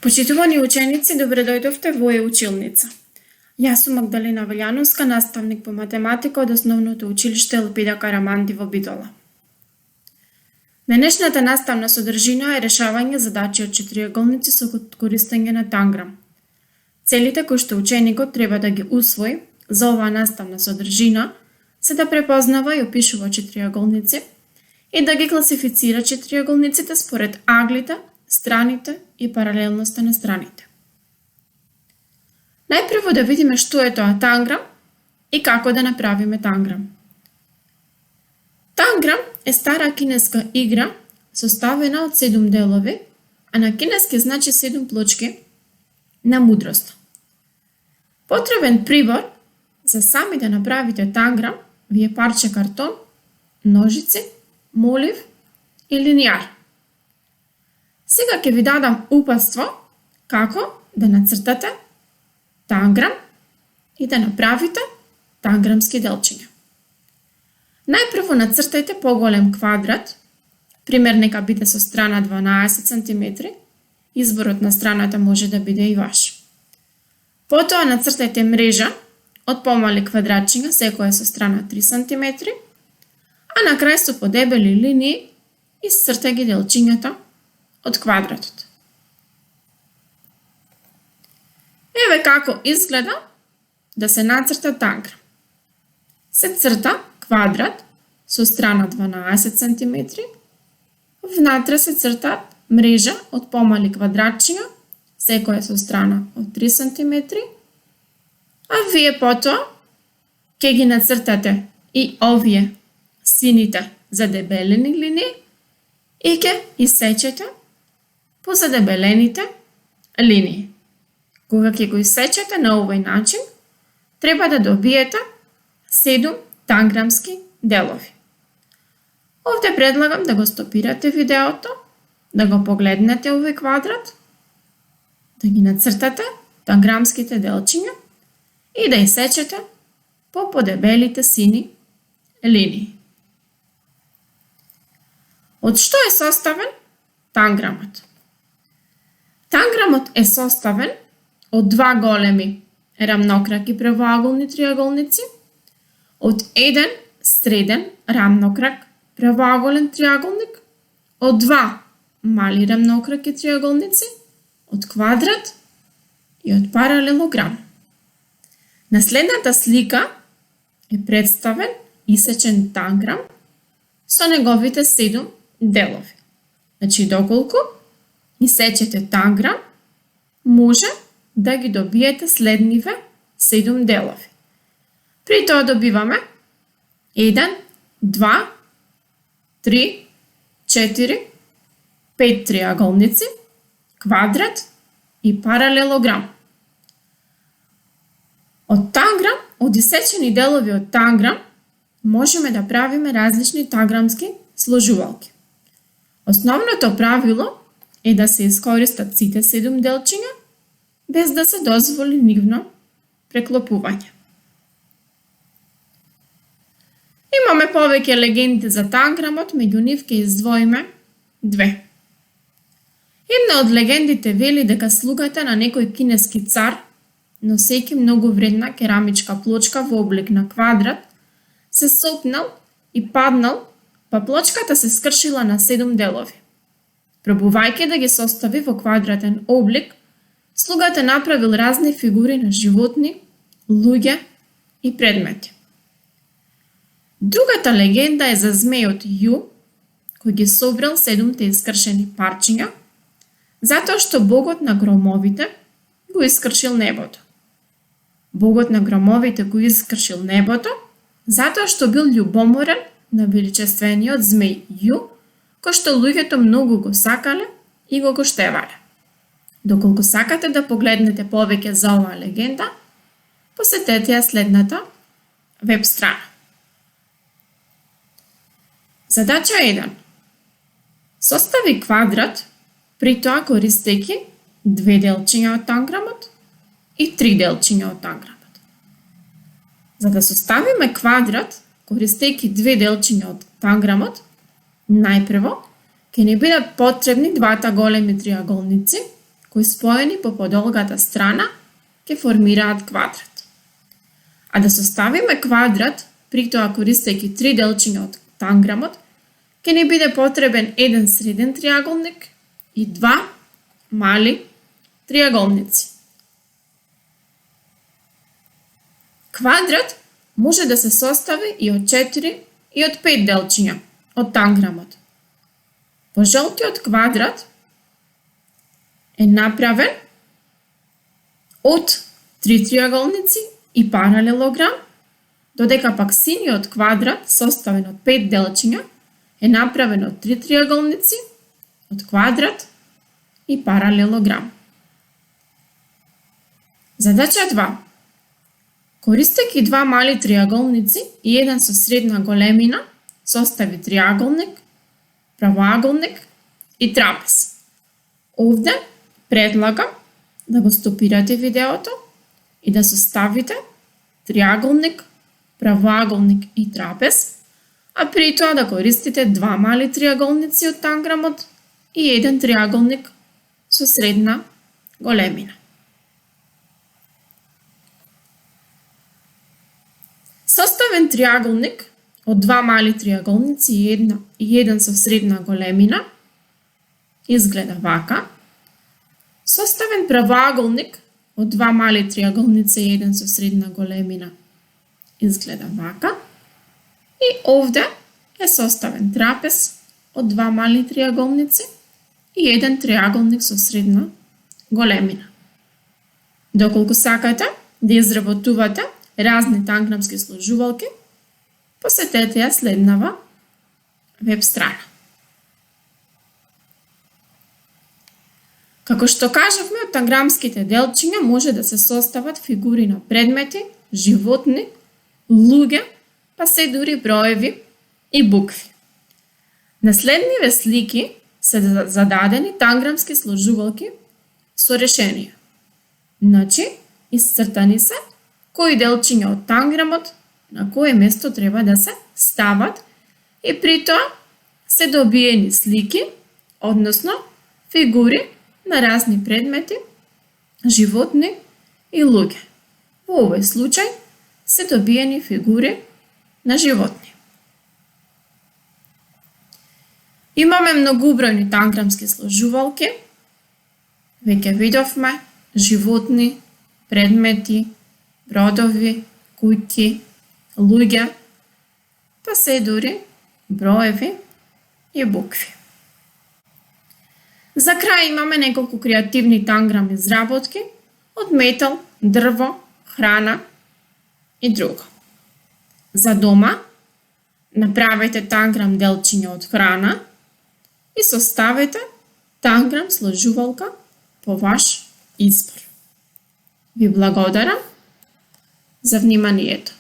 Почитувани ученици, добре дојдовте во училница. Јас сум Магдалина Валјановска, наставник по математика од Основното училиште Елпида Караманди во Битола. Денешната наставна содржина е решавање задачи од четириаголници со користење на танграм. Целите кои што ученикот треба да ги усвои за оваа наставна содржина се да препознава и опишува четириаголници и да ги класифицира четириаголниците според аглите, страните и паралелноста на страните. Најпрво да видиме што е тоа танграм и како да направиме танграм. Танграм е стара кинеска игра составена од 7 делови, а на кинески значи 7 плочки на мудрост. Потребен прибор за сами да направите танграм ви е парче картон, ножици, молив и линијар. Сега ќе ви дадам упатство како да нацртате танграм и да направите танграмски делчиња. Најпрво нацртајте поголем квадрат, пример нека биде со страна 12 cm, изборот на страната може да биде и ваш. Потоа нацртајте мрежа од помали квадратчиња, секоја со страна 3 cm, а на крај со подебели линии исцртај ги делчињата од квадратот. Еве како изгледа да се нацрта танграм. Се црта квадрат со страна 12 cm, внатре се црта мрежа од помали квадратчиња, секоја со страна од 3 cm, а вие потоа ќе ги нацртате и овие сините задебелени линии и ќе исечете по задебелените линии. Кога ќе го исечете на овој начин, треба да добиете 7 танграмски делови. Овде предлагам да го стопирате видеото, да го погледнете овој квадрат, да ги нацртате танграмските делчиња и да исечете по подебелите сини линии. Од што е составен танграмот? Танграмот е составен од два големи рамнокраки правоаголни триаголници, од еден среден рамнокрак правоаголен триаголник, од два мали рамнокраки триаголници, од квадрат и од паралелограм. На следната слика е представен исечен танграм со неговите 7 делови. Значи, доколку исечете танграм, може да ги добиете следниве 7 делови. При тоа добиваме 1, 2, 3, 4, 5 триаголници, квадрат и паралелограм. Од танграм, од исечени делови од танграм, можеме да правиме различни танграмски сложувалки. Основното правило е да се искористат сите 7 делчиња, без да се дозволи нивно преклопување. Имаме повеќе легенди за танграмот, меѓу нив ќе издвоиме 2. Една од легендите вели дека слугата на некој кинески цар, носејќи многу вредна керамичка плочка во облик на квадрат, се сопнал и паднал, па плочката се скршила на 7 делови. Пробувајќи да ги состави во квадратен облик, слугата направил разни фигури на животни, луѓе и предмети. Другата легенда е за змејот Ју, кој ги собрал 7 искршени парчиња, затоа што богот на громовите го искршил небото. Богот на громовите го искршил небото, затоа што бил љубоморен на величествениот змеј Ју, кој што луѓето многу го сакале и го гоштевале. Доколку сакате да погледнете повеќе за оваа легенда, посетете ја следната веб страна. Задача 1. Состави квадрат, при тоа користејќи 2 делчиња од танграмот и 3 делчиња од танграмот. За да составиме квадрат, користејќи 2 делчиња од танграмот, најпрво ќе ни бидат потребни двата големи триаголници, кои споени по подолгата страна ќе формираат квадрат. А да составиме квадрат, при тоа користејќи 3 делчиња од танграмот, ќе ни биде потребен еден среден триаголник и 2 мали триаголници. Квадрат може да се состави и од 4 и од 5 делчиња од танграмот. По жолтиот квадрат е направен од 3 триаголници и паралелограм, додека пак синиот квадрат, составен од 5 делчиња, е направен од 3 триаголници, од квадрат и паралелограм. Задача 2. Користејќи 2 мали триаголници и еден со средна големина, состави триаголник, правоаголник и трапез. Овде предлагам да го стопирате видеото и да составите триаголник, правоаголник и трапез, а при тоа да користите 2 мали триаголници од танграмот и еден триаголник со средна големина. Составен триаголник од 2 мали триаголници и еден со средна големина изгледа вака. Составен правоаголник од 2 мали триаголници и еден со средна големина изгледа вака. И овде е составен трапез од 2 мали триаголници и еден триаголник со средна големина. Доколку сакате да изработувате разни танграмски сложувалки, посетете ја следнава веб страна. Како што кажавме, од танграмските делчиња може да се состават фигури на предмети, животни, луѓе, па се дури броеви и букви. На следниве слики се зададени танграмски сложувалки со решенија. Значи, исцртани се кои делчиња од танграмот на кое место треба да се стават и при тоа се добиени слики, односно фигури на разни предмети, животни и луѓе. Во овој случај се добиени фигури на животни. Имаме многубројни танграмски сложувалки. Веќе видовме животни, предмети, бродови, куќи, луѓе, па се дури броеви и букви. За крај имаме неколку креативни танграм изработки од метал, дрво, храна и друго. За дома направете танграм делчиња од храна и составете танграм сложувалка по ваш избор. Ви благодарам за вниманието.